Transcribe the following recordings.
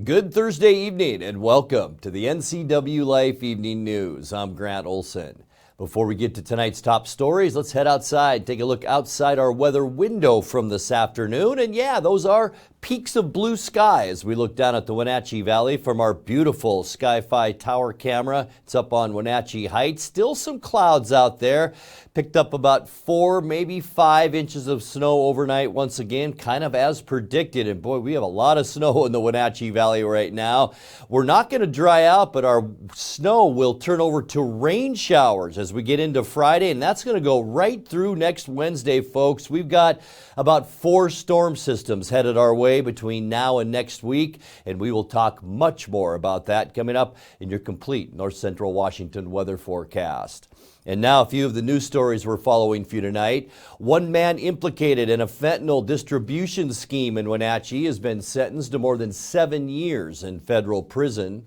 Good Thursday evening and welcome to the NCWLIFE Evening News. I'm Grant Olson. Before we get to tonight's top stories, let's head outside, take a look outside our weather window from this afternoon. And yeah, those are peaks of blue sky as we look down at the Wenatchee Valley from our beautiful Sky-Fi tower camera. It's up on Wenatchee Heights. Still some clouds out there. Picked up about 4, maybe 5 inches of snow overnight once again, kind of as predicted. And boy, we have a lot of snow in the Wenatchee Valley right now. We're not going to dry out, but our snow will turn over to rain showers as we get into Friday, and that's going to go right through next Wednesday, folks. We've got about 4 storm systems headed our way between now and next week, and we will talk much more about that coming up in your complete North Central Washington weather forecast. And now a few of the news stories we're following for you tonight. One man implicated in a fentanyl distribution scheme in Wenatchee has been sentenced to more than 7 years in federal prison.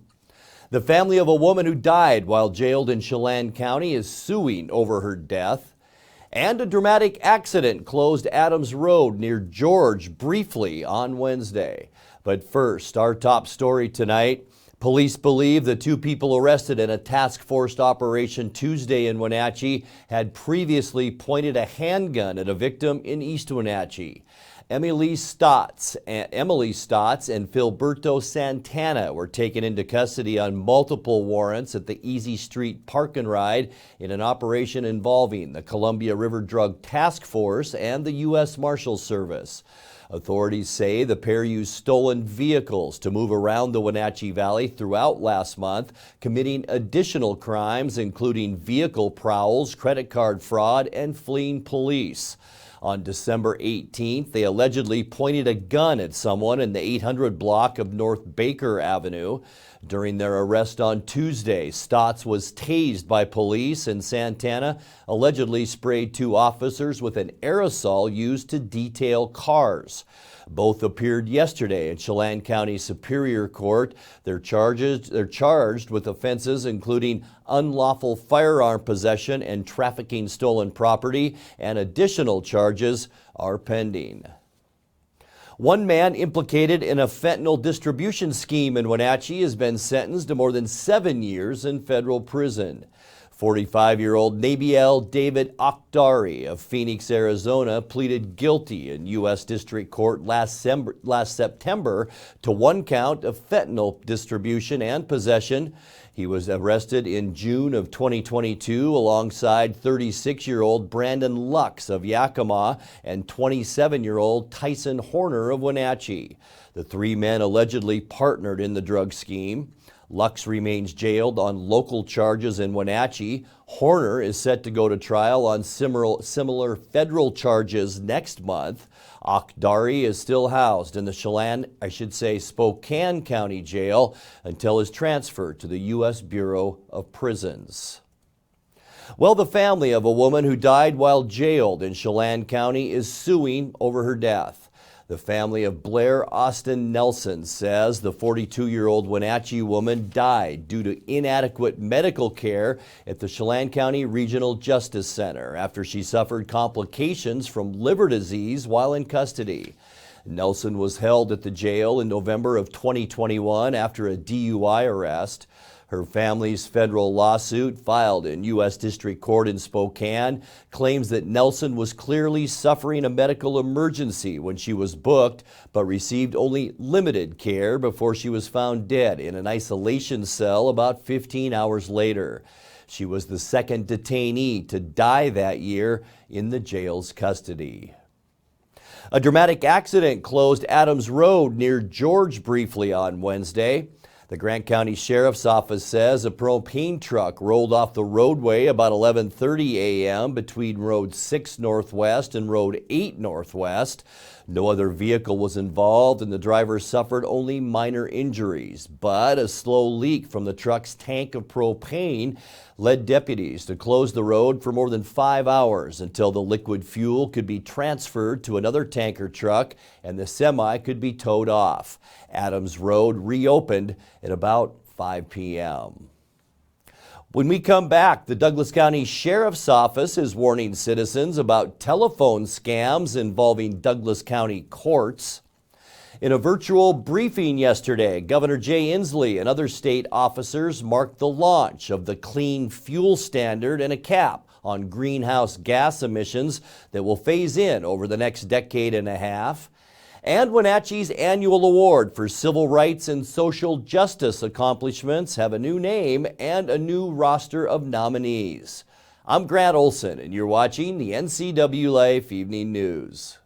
The family of a woman who died while jailed in Chelan County is suing over her death. And a dramatic accident closed Adams Road near George briefly on Wednesday. But first, our top story tonight. Police believe the 2 people arrested in a task force operation Tuesday in Wenatchee had previously pointed a handgun at a victim in East Wenatchee. Emily Stotts and Filberto Santana were taken into custody on multiple warrants at the Easy Street Park and Ride in an operation involving the Columbia River Drug Task Force and the U.S. Marshals Service. Authorities say the pair used stolen vehicles to move around the Wenatchee Valley throughout last month, committing additional crimes including vehicle prowls, credit card fraud, and fleeing police. On December 18th, they allegedly pointed a gun at someone in the 800 block of North Baker Avenue. During their arrest on Tuesday, Stotts was tased by police and Santana allegedly sprayed 2 officers with an aerosol used to detail cars. Both appeared yesterday in Chelan County Superior Court. They're charged with offenses including unlawful firearm possession and trafficking stolen property, and additional charges are pending. One man implicated in a fentanyl distribution scheme in Wenatchee has been sentenced to more than 7 years in federal prison. 45-year-old Nabiel David Akhdari of Phoenix, Arizona, pleaded guilty in U.S. District Court last September to 1 count of fentanyl distribution and possession. He was arrested in June of 2022 alongside 36-year-old Brandon Lux of Yakima and 27-year-old Tyson Horner of Wenatchee. The 3 men allegedly partnered in the drug scheme. Lux remains jailed on local charges in Wenatchee. Horner is set to go to trial on similar federal charges next month. Akhdari is still housed in the Spokane County Jail until his transfer to the U.S. Bureau of Prisons. Well, the family of a woman who died while jailed in Chelan County is suing over her death. The family of Blair Austin Nelson says the 42-year-old Wenatchee woman died due to inadequate medical care at the Chelan County Regional Justice Center after she suffered complications from liver disease while in custody. Nelson was held at the jail in November of 2021 after a DUI arrest. Her family's federal lawsuit, filed in U.S. District Court in Spokane, claims that Nelson was clearly suffering a medical emergency when she was booked, but received only limited care before she was found dead in an isolation cell about 15 hours later. She was the second detainee to die that year in the jail's custody. A dramatic accident closed Adams Road near George briefly on Wednesday. The Grant County Sheriff's Office says a propane truck rolled off the roadway about 11:30 a.m. between Road 6 Northwest and Road 8 Northwest. No other vehicle was involved and the driver suffered only minor injuries, but a slow leak from the truck's tank of propane led deputies to close the road for more than 5 hours until the liquid fuel could be transferred to another tanker truck and the semi could be towed off. Adams Road reopened at about 5 p.m. When we come back, the Douglas County Sheriff's Office is warning citizens about telephone scams involving Douglas County courts. In a virtual briefing yesterday, Governor Jay Inslee and other state officers marked the launch of the Clean Fuel Standard and a cap on greenhouse gas emissions that will phase in over the next decade and a half. And Wenatchee's annual award for civil rights and social justice accomplishments have a new name and a new roster of nominees. I'm Grant Olson, and you're watching the NCWLIFE Evening News.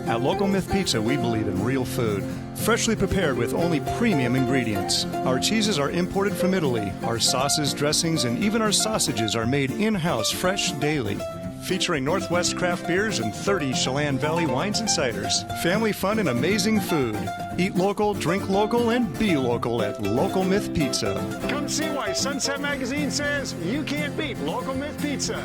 At Local Myth Pizza, we believe in real food, freshly prepared with only premium ingredients. Our cheeses are imported from Italy. Our sauces, dressings, and even our sausages are made in-house fresh daily. Featuring Northwest craft beers and 30 Chelan Valley wines and ciders. Family fun and amazing food. Eat local, drink local, and be local at Local Myth Pizza. Come see why Sunset Magazine says you can't beat Local Myth Pizza.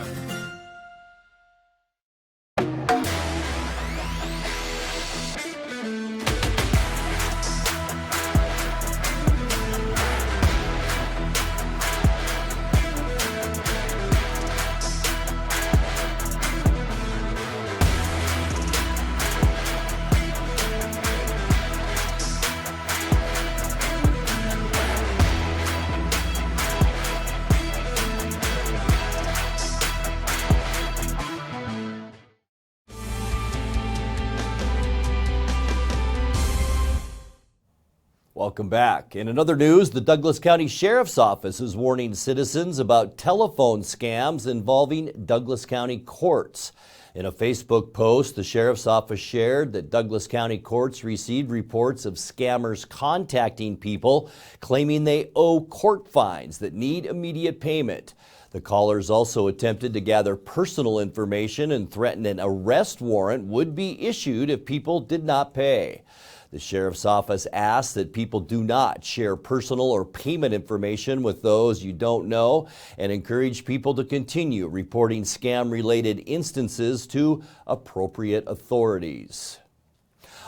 Welcome back. In another news, the Douglas County Sheriff's Office is warning citizens about telephone scams involving Douglas County courts. In a Facebook post, the Sheriff's Office shared that Douglas County courts received reports of scammers contacting people claiming they owe court fines that need immediate payment. The callers also attempted to gather personal information and threatened an arrest warrant would be issued if people did not pay. The Sheriff's Office asks that people do not share personal or payment information with those you don't know and encourage people to continue reporting scam-related instances to appropriate authorities.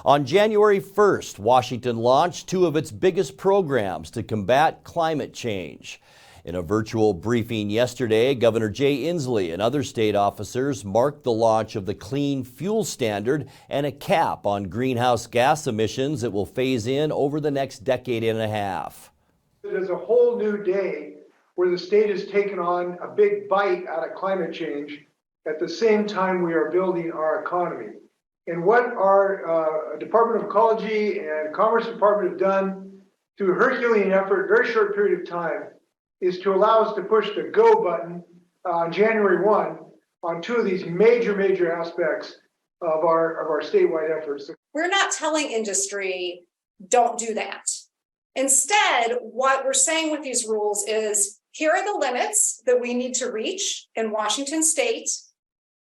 On January 1st, Washington launched two of its biggest programs to combat climate change. In a virtual briefing yesterday, Governor Jay Inslee and other state officers marked the launch of the Clean Fuel Standard and a cap on greenhouse gas emissions that will phase in over the next decade and a half. It is a whole new day where the state has taken on a big bite out of climate change. At the same time, we are building our economy. And what our Department of Ecology and Commerce Department have done through a Herculean effort, very short period of time, is to allow us to push the go button on January 1 on two of these major aspects of our statewide efforts. We're not telling industry, don't do that. Instead, what we're saying with these rules is, here are the limits that we need to reach in Washington state,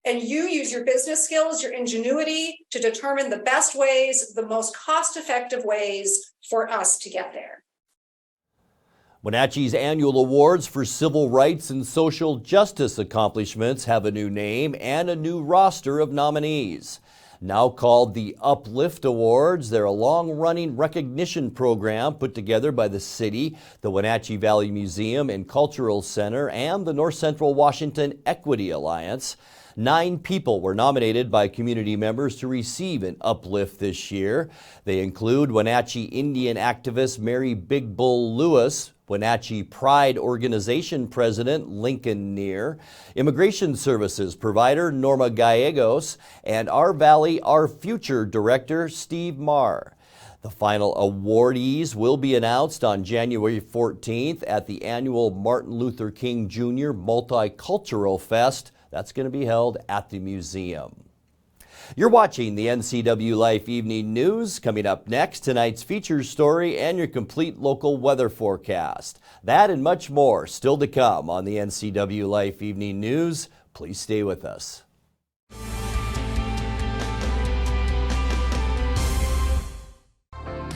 and you use your business skills, your ingenuity to determine the best ways, the most cost-effective ways for us to get there. Wenatchee's annual awards for civil rights and social justice accomplishments have a new name and a new roster of nominees. Now called the Uplift Awards, they're a long-running recognition program put together by the city, the Wenatchee Valley Museum and Cultural Center, and the North Central Washington Equity Alliance. 9 people were nominated by community members to receive an uplift this year. They include Wenatchee Indian activist Mary Big Bull Lewis, Wenatchee Pride Organization President Lincoln Neer, Immigration Services Provider Norma Gallegos, and Our Valley, Our Future Director Steve Marr. The final awardees will be announced on January 14th at the annual Martin Luther King Jr. Multicultural Fest. That's going to be held at the museum. You're watching the NCWLIFE Evening News. Coming up next, tonight's feature story and your complete local weather forecast. That and much more still to come on the NCWLIFE Evening News. Please stay with us.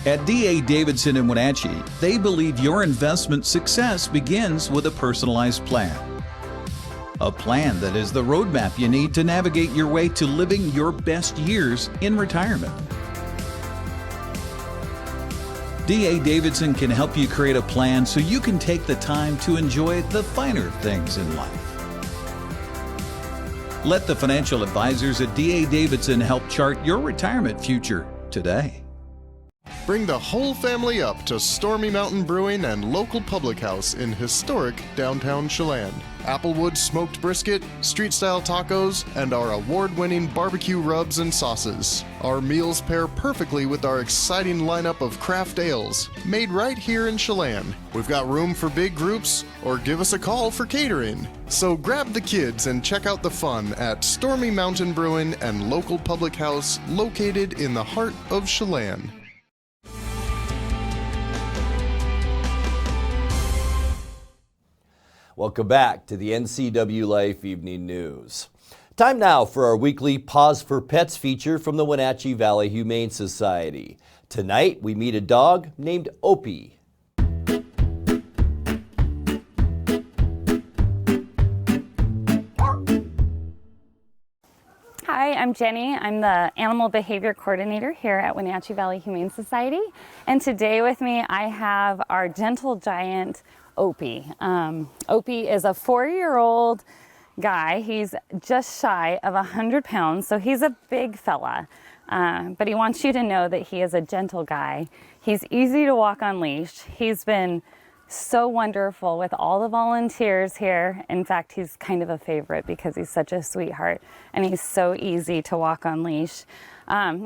At D.A. Davidson in Wenatchee, they believe your investment success begins with a personalized plan. A plan that is the roadmap you need to navigate your way to living your best years in retirement. D.A. Davidson can help you create a plan so you can take the time to enjoy the finer things in life. Let the financial advisors at D.A. Davidson help chart your retirement future today. Bring the whole family up to Stormy Mountain Brewing and local public house in historic downtown Chelan. Applewood smoked brisket, street-style tacos, and our award-winning barbecue rubs and sauces. Our meals pair perfectly with our exciting lineup of craft ales, made right here in Chelan. We've got room for big groups, or give us a call for catering. So grab the kids and check out the fun at Stormy Mountain Brewing and local public house located in the heart of Chelan. Welcome back to the NCWLIFE Evening News. Time now for our weekly Pause for Pets feature from the Wenatchee Valley Humane Society. Tonight we meet a dog named Opie. Hi, I'm Jenny. I'm the Animal Behavior Coordinator here at Wenatchee Valley Humane Society. And today with me I have our gentle giant Opie. Opie is a 4-year-old guy. He's just shy of 100 pounds, so he's a big fella. But he wants you to know that he is a gentle guy. He's easy to walk on leash. He's been so wonderful with all the volunteers here. In fact, he's kind of a favorite because he's such a sweetheart and he's so easy to walk on leash.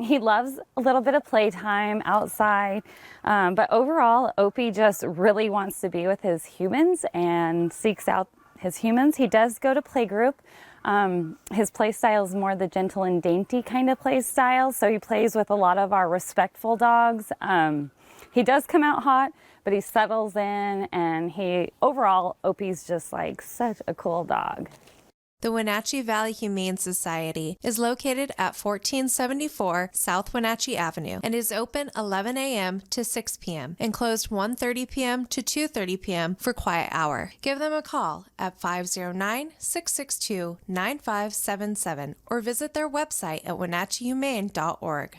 He loves a little bit of playtime outside, but overall, Opie just really wants to be with his humans and seeks out his humans. He does go to playgroup. His play style is more the gentle and dainty kind of play style, so he plays with a lot of our respectful dogs. He does come out hot, but he settles in, and overall, Opie's just like such a cool dog. The Wenatchee Valley Humane Society is located at 1474 South Wenatchee Avenue and is open 11 a.m. to 6 p.m. and closed 1:30 p.m. to 2:30 p.m. for quiet hour. Give them a call at 509-662-9577 or visit their website at wenatcheehumane.org.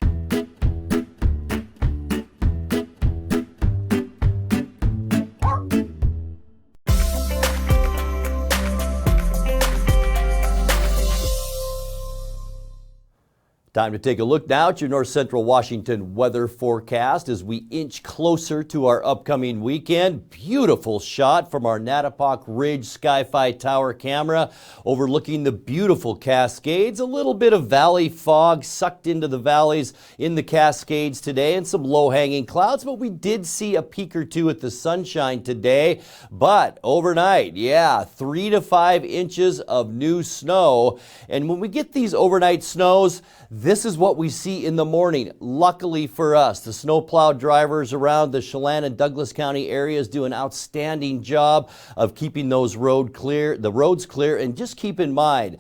Time to take a look now at your North Central Washington weather forecast as we inch closer to our upcoming weekend. Beautiful shot from our Nattipock Ridge Sky-Fi Tower camera overlooking the beautiful Cascades. A little bit of valley fog sucked into the valleys in the Cascades today and some low-hanging clouds, but we did see a peek or two at the sunshine today. But overnight, 3 to 5 inches of new snow. And when we get these overnight snows, this is what we see in the morning. Luckily for us, the snowplow drivers around the Chelan and Douglas County areas do an outstanding job of keeping those roads clear. And just keep in mind,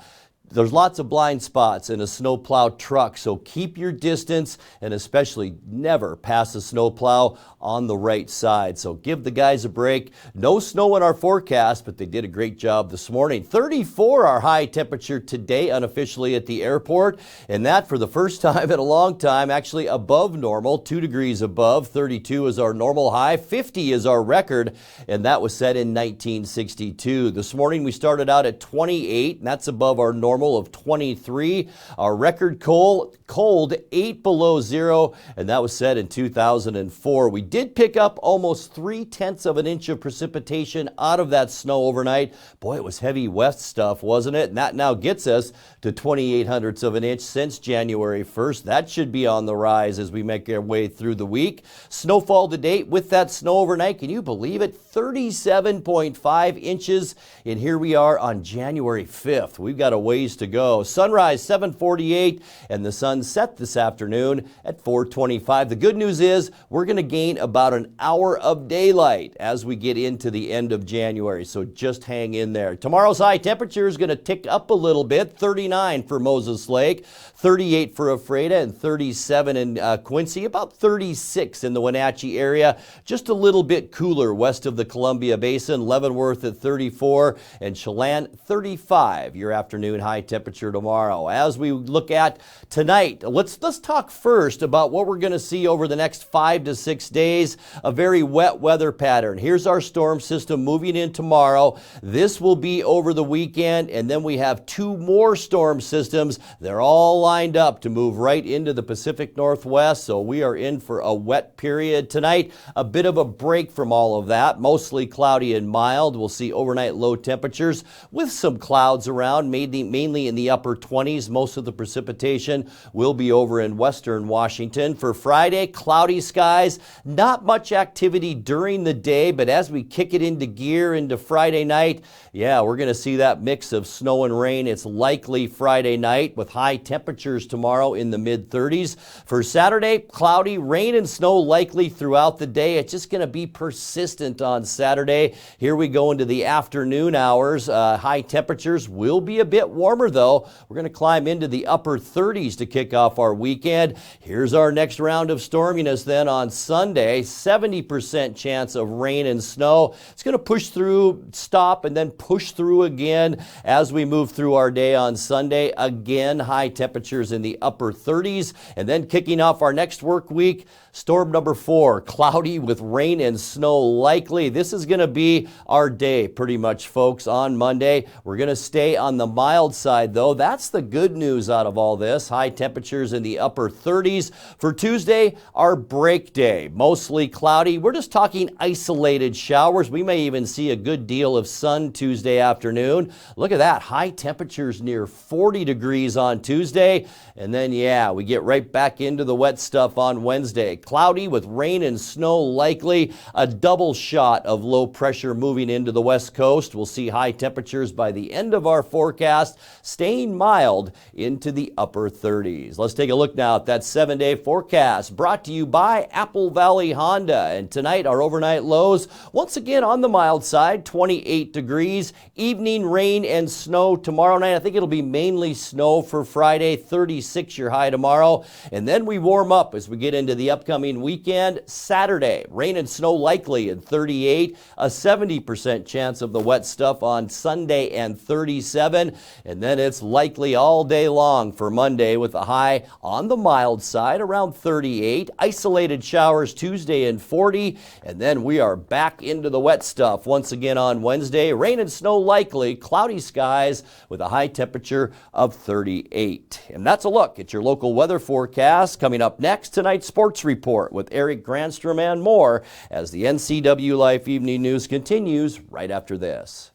there's lots of blind spots in a snowplow truck, so keep your distance and especially never pass a snowplow on the right side. So give the guys a break. No snow in our forecast, but they did a great job this morning. 34 our high temperature today unofficially at the airport, and that for the first time in a long time, actually above normal, 2 degrees above. 32 is our normal high, 50 is our record, and that was set in 1962. This morning we started out at 28, and that's above our normal of 23. Our record cold 8 below zero, and that was set in 2004. We did pick up almost 3/10 of an inch of precipitation out of that snow overnight. Boy, it was heavy west stuff, wasn't it? And that now gets us to 0.28 of an inch since January 1st. That should be on the rise as we make our way through the week. Snowfall to date with that snow overnight, can you believe it? 37.5 inches, and here we are on January 5th. We've got a ways degrees to go. Sunrise 7:48 and the sun set this afternoon at 4:25. The good news is we're going to gain about an hour of daylight as we get into the end of January, so just hang in there. Tomorrow's high temperature is going to tick up a little bit, 39 for Moses Lake, 38 for Ephrata, and 37 in Quincy, about 36 in the Wenatchee area. Just a little bit cooler west of the Columbia Basin, Leavenworth at 34 and Chelan 35, your afternoon high temperature tomorrow. As we look at tonight, let's talk first about what we're going to see over the next 5 to 6 days, a very wet weather pattern. Here's our storm system moving in tomorrow. This will be over the weekend, and then we have 2 more storm systems. They're all lined up to move right into the Pacific Northwest, so we are in for a wet period tonight. A bit of a break from all of that, mostly cloudy and mild. We'll see overnight low temperatures with some clouds around, mainly in the upper 20s. Most of the precipitation will be over in western Washington. For Friday, cloudy skies, not much activity during the day, but as we kick it into gear into Friday night, we're going to see that mix of snow and rain. It's likely Friday night with high temperatures tomorrow in the mid-30s. For Saturday, cloudy, rain and snow likely throughout the day. It's just going to be persistent on Saturday. Here we go into the afternoon hours. High temperatures will be a bit warmer though. We're going to climb into the upper 30s to kick off our weekend. Here's our next round of storminess then on Sunday. 70% chance of rain and snow. It's going to push through, stop, and then push through again as we move through our day on Sunday. Again, high temperatures in the upper 30s. And then kicking off our next work week, storm number 4, cloudy with rain and snow likely. This is going to be our day pretty much, folks, on Monday. We're going to stay on the mild side though. That's the good news out of all this. High temperatures in the upper 30s. For Tuesday, our break day, mostly cloudy. We're just talking isolated showers. We may even see a good deal of sun Tuesday afternoon. Look at that, high temperatures near 40 degrees on Tuesday. And then, we get right back into the wet stuff on Wednesday. Cloudy with rain and snow likely. A double shot of low pressure moving into the west coast. We'll see high temperatures by the end of our forecast, staying mild into the upper 30s. Let's take a look now at that 7-day forecast brought to you by Apple Valley Honda. And tonight, our overnight lows, once again on the mild side, 28 degrees. Evening rain and snow tomorrow night. I think it'll be mainly snow for Friday, 36 your high tomorrow. And then we warm up as we get into the upcoming weekend. Saturday, rain and snow likely at 38, a 70% chance of the wet stuff on Sunday and 37. And then it's likely all day long for Monday with a high on the mild side around 38. Isolated showers Tuesday and 40. And then we are back into the wet stuff once again on Wednesday. Rain and snow likely, cloudy skies with a high temperature of 38. And that's a look at your local weather forecast. Coming up next, tonight's sports report with Eric Granstrom and more as the NCWLIFE Evening News continues right after this.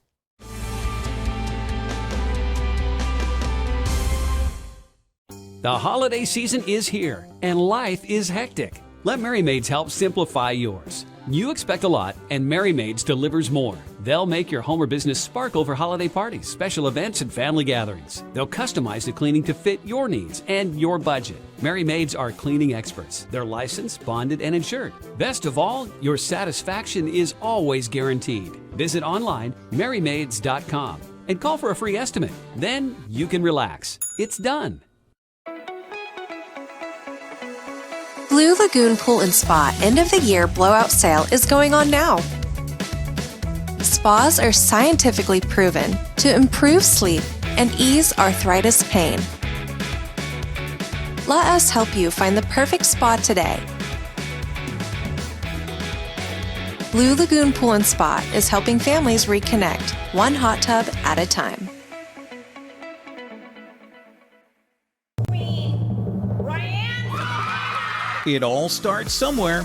The holiday season is here, and life is hectic. Let Merry Maids help simplify yours. You expect a lot, and Merry Maids delivers more. They'll make your home or business sparkle for holiday parties, special events, and family gatherings. They'll customize the cleaning to fit your needs and your budget. Merry Maids are cleaning experts. They're licensed, bonded, and insured. Best of all, your satisfaction is always guaranteed. Visit online, merrymaids.com, and call for a free estimate. Then you can relax. It's done. Blue Lagoon Pool and Spa end of the year blowout sale is going on now. Spas are scientifically proven to improve sleep and ease arthritis pain. Let us help you find the perfect spa today. Blue Lagoon Pool and Spa is helping families reconnect, one hot tub at a time. It all starts somewhere.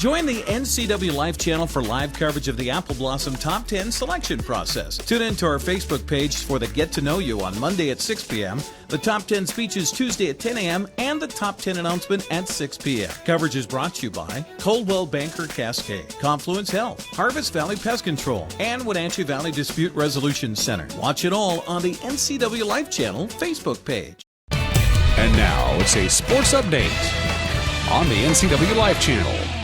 Join the NCWLIFE channel for live coverage of the Apple Blossom Top 10 selection process. Tune in to our Facebook page for the Get to Know You on Monday at 6 p.m., the Top 10 speeches Tuesday at 10 a.m., and the Top 10 announcement at 6 p.m. Coverage is brought to you by Coldwell Banker Cascade, Confluence Health, Harvest Valley Pest Control, and Wenatchee Valley Dispute Resolution Center. Watch it all on the NCWLIFE channel Facebook page. And now it's a sports update on the NCWLIFE channel.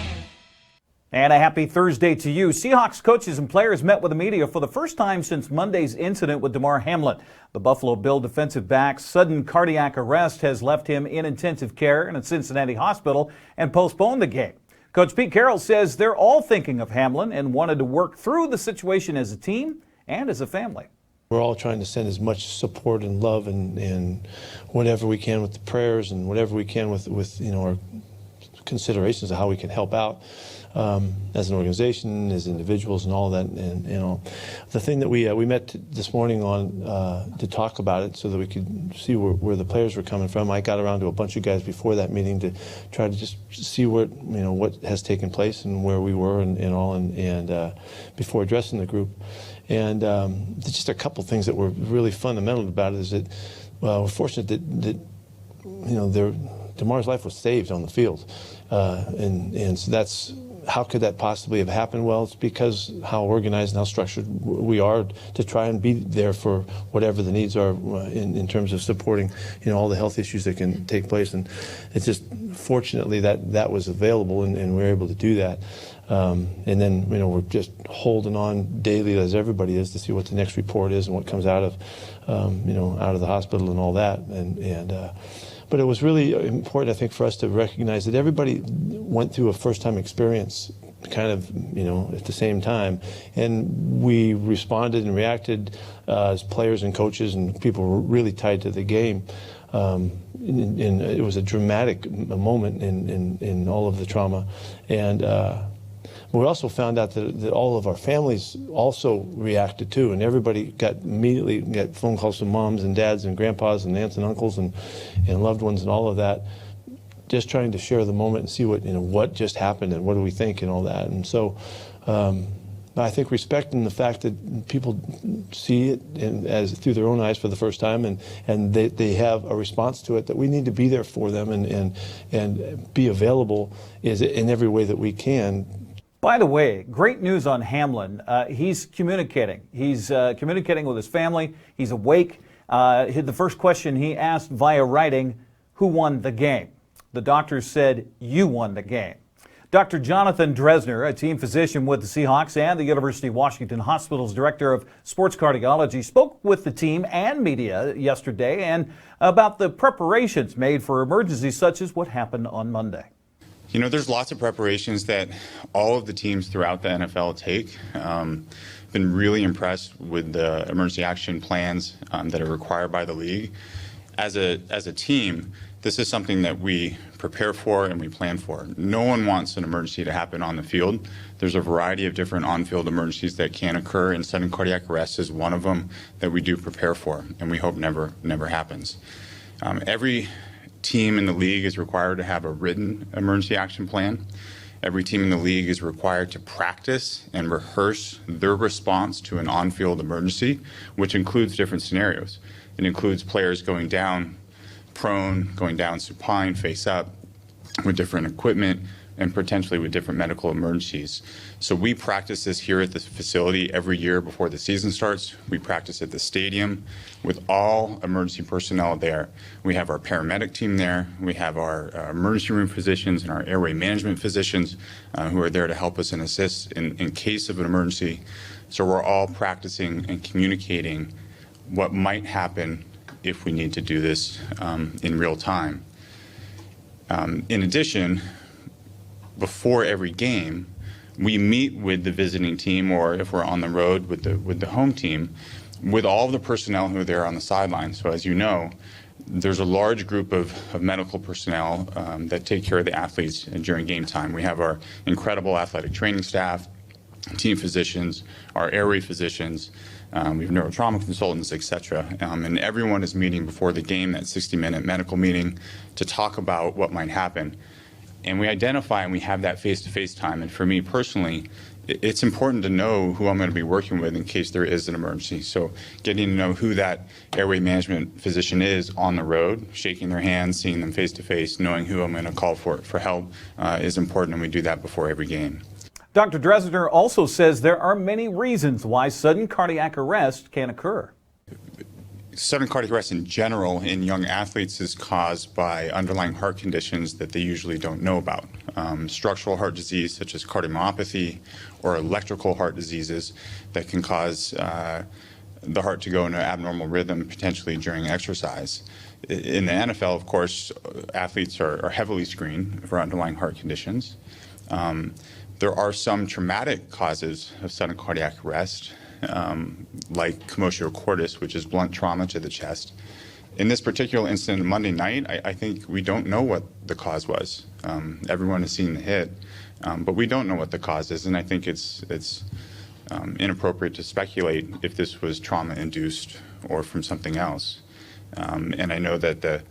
And a happy Thursday to you. Seahawks coaches and players met with the media for the first time since Monday's incident with Damar Hamlin. The Buffalo Bill defensive back's sudden cardiac arrest has left him in intensive care in a Cincinnati hospital and postponed the game. Coach Pete Carroll says they're all thinking of Hamlin and wanted to work through the situation as a team and as a family. We're all trying to send as much support and love and whatever we can with the prayers and whatever we can with our considerations of how we can help out as an organization, as individuals, and all that. And the thing that we met this morning on to talk about it so that we could see where the players were coming from. I got around to a bunch of guys before that meeting to try to just see what has taken place and where we were and before addressing the group. And just a couple things that were really fundamental about it is that we're fortunate that Damar's life was saved on the field, and so that's. How could that possibly have happened? Well, it's because how organized and how structured we are to try and be there for whatever the needs are in terms of supporting, all the health issues that can take place. And it's just fortunately that was available and we were able to do that. And then, we're just holding on daily, as everybody is, to see what the next report is and what comes out of, out of the hospital and all that. But it was really important, I think, for us to recognize that everybody went through a first-time experience kind of, at the same time. And we responded and reacted as players and coaches and people were really tied to the game. And it was a dramatic moment in all of the trauma. And we also found out that all of our families also reacted too, and everybody immediately got phone calls from moms and dads and grandpas and aunts and uncles and loved ones and all of that, just trying to share the moment and see what just happened and what do we think and all that. And so I think respecting the fact that people see it as through their own eyes for the first time and they have a response to it, that we need to be there for them and be available in every way that we can. By the way, great news on Hamlin. He's communicating. He's communicating with his family. He's awake. The first question he asked via writing, who won the game? The doctor said, you won the game. Dr. Jonathan Dresner, a team physician with the Seahawks and the University of Washington Hospital's director of sports cardiology, spoke with the team and media yesterday and about the preparations made for emergencies such as what happened on Monday. There's lots of preparations that all of the teams throughout the NFL take. Been really impressed with the emergency action plans that are required by the league. As a team, this is something that we prepare for and we plan for. No one wants an emergency to happen on the field. There's a variety of different on-field emergencies that can occur, and sudden cardiac arrest is one of them that we do prepare for, and we hope never happens. Every team in the league is required to have a written emergency action plan. Every team in the league is required to practice and rehearse their response to an on-field emergency, which includes different scenarios. It includes players going down prone, going down supine, face up, with different equipment, and potentially with different medical emergencies. So we practice this here at the facility every year before the season starts. We practice at the stadium with all emergency personnel there. We have our paramedic team there. We have our emergency room physicians and our airway management physicians who are there to help us and assist in case of an emergency. So we're all practicing and communicating what might happen if we need to do this in real time. In addition, before every game, we meet with the visiting team, or if we're on the road with the home team, with all of the personnel who are there on the sidelines. So as you know, there's a large group of medical personnel that take care of the athletes during game time. We have our incredible athletic training staff, team physicians, our airway physicians, we have neurotrauma consultants, etc. And everyone is meeting before the game, that 60-minute medical meeting, to talk about what might happen. and we identify and we have that face-to-face time. And for me personally, it's important to know who I'm going to be working with in case there is an emergency. So getting to know who that airway management physician is on the road, shaking their hands, seeing them face-to-face, knowing who I'm going to call for help is important, and we do that before every game. Dr. Dresner also says there are many reasons why sudden cardiac arrest can occur. Sudden cardiac arrest in general in young athletes is caused by underlying heart conditions that they usually don't know about. Structural heart disease such as cardiomyopathy or electrical heart diseases that can cause the heart to go into abnormal rhythm potentially during exercise. In the NFL, of course, athletes are heavily screened for underlying heart conditions. There are some traumatic causes of sudden cardiac arrest, like commotio cordis, which is blunt trauma to the chest. In this particular incident Monday night, I think we don't know what the cause was. Everyone has seen the hit, but we don't know what the cause is, and I think it's inappropriate to speculate if this was trauma-induced or from something else. And I know that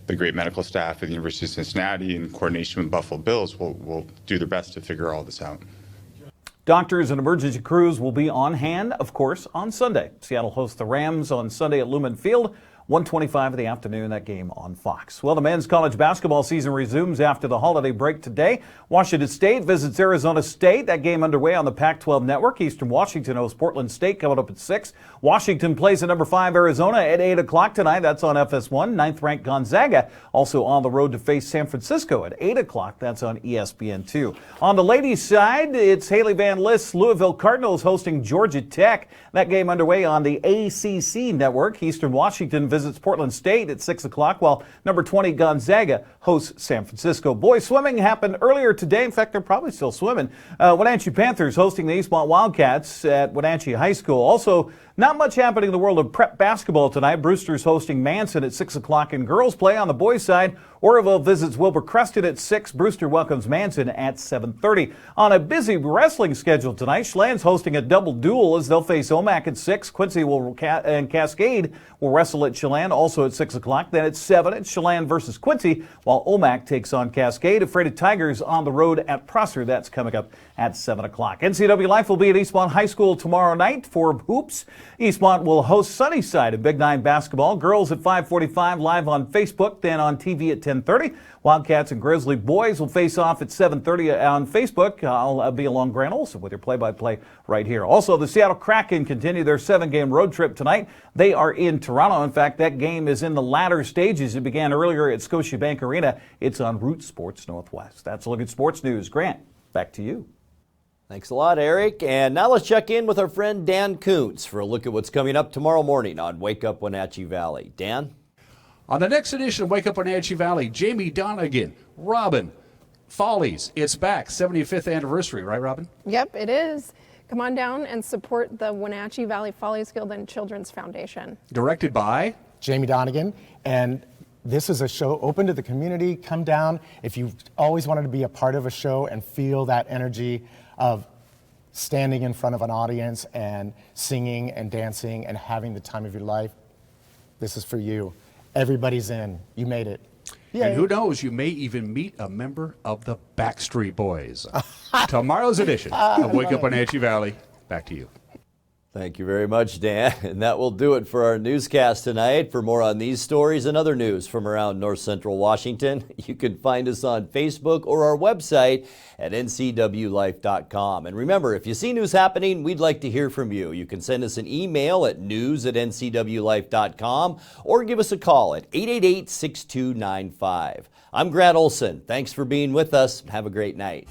the great medical staff at the University of Cincinnati, in coordination with Buffalo Bills, will do their best to figure all this out. Doctors and emergency crews will be on hand, of course, on Sunday. Seattle hosts the Rams on Sunday at Lumen Field, 1:25 in the afternoon, that game on Fox. Well, the men's college basketball season resumes after the holiday break today. Washington State visits Arizona State. That game underway on the Pac-12 network. Eastern Washington hosts Portland State coming up at 6. Washington plays at number 5 Arizona at 8 o'clock tonight. That's on FS1. 9th-ranked Gonzaga also on the road to face San Francisco at 8 o'clock. That's on ESPN2. On the ladies' side, it's Haley Van List's Louisville Cardinals hosting Georgia Tech. That game underway on the ACC network. Eastern Washington visits Portland State at 6 o'clock, while number 20 Gonzaga hosts San Francisco. Boys swimming happened earlier today. In fact, they're probably still swimming. Wenatchee Panthers hosting the Eastmont Wildcats at Wenatchee High School. Also, not much happening in the world of prep basketball tonight. Brewster's hosting Manson at 6 o'clock in girls play. On the boys' side, Oroville visits Wilbur Creston at 6. Brewster welcomes Manson at 7:30. On a busy wrestling schedule tonight, Chelan's hosting a double duel as they'll face Omak at 6. Quincy and Cascade will wrestle at Chelan also at 6 o'clock. Then at 7, it's Chelan versus Quincy, while Omak takes on Cascade. Afraid Tigers on the road at Prosser. That's coming up at 7 o'clock. NCWLIFE will be at Eastmont High School tomorrow night for hoops. Eastmont will host Sunnyside in Big 9 basketball. Girls at 5:45 live on Facebook, then on TV at 10:30. Wildcats and Grizzly boys will face off at 7:30 on Facebook. I'll be along Grant Olson with your play-by-play right here. Also, the Seattle Kraken continue their 7-game road trip tonight. They are in Toronto. In fact, that game is in the latter stages. It began earlier at Scotiabank Arena. It's on Root Sports Northwest. That's a look at sports news. Grant, back to you. Thanks a lot, Eric. And now let's check in with our friend Dan Kuntz for a look at what's coming up tomorrow morning on Wake Up Wenatchee Valley. Dan? On the next edition of Wake Up Wenatchee Valley, Jamie Donegan, Robin, Follies. It's back, 75th anniversary, right, Robin? Yep, it is. Come on down and support the Wenatchee Valley Follies Guild and Children's Foundation. Directed by Jamie Donegan, and this is a show open to the community. Come down if you've always wanted to be a part of a show and feel that energy of standing in front of an audience and singing and dancing and having the time of your life. This is for you. Everybody's in. You made it. Yay. And who knows, you may even meet a member of the Backstreet Boys. Tomorrow's edition of Wake Up Wenatchee Valley. Back to you. Thank you very much, Dan. And that will do it for our newscast tonight. For more on these stories and other news from around North Central Washington, you can find us on Facebook or our website at ncwlife.com. And remember, if you see news happening, we'd like to hear from you. You can send us an email at news@ncwlife.com or give us a call at 888-6295. I'm Grant Olson. Thanks for being with us. Have a great night.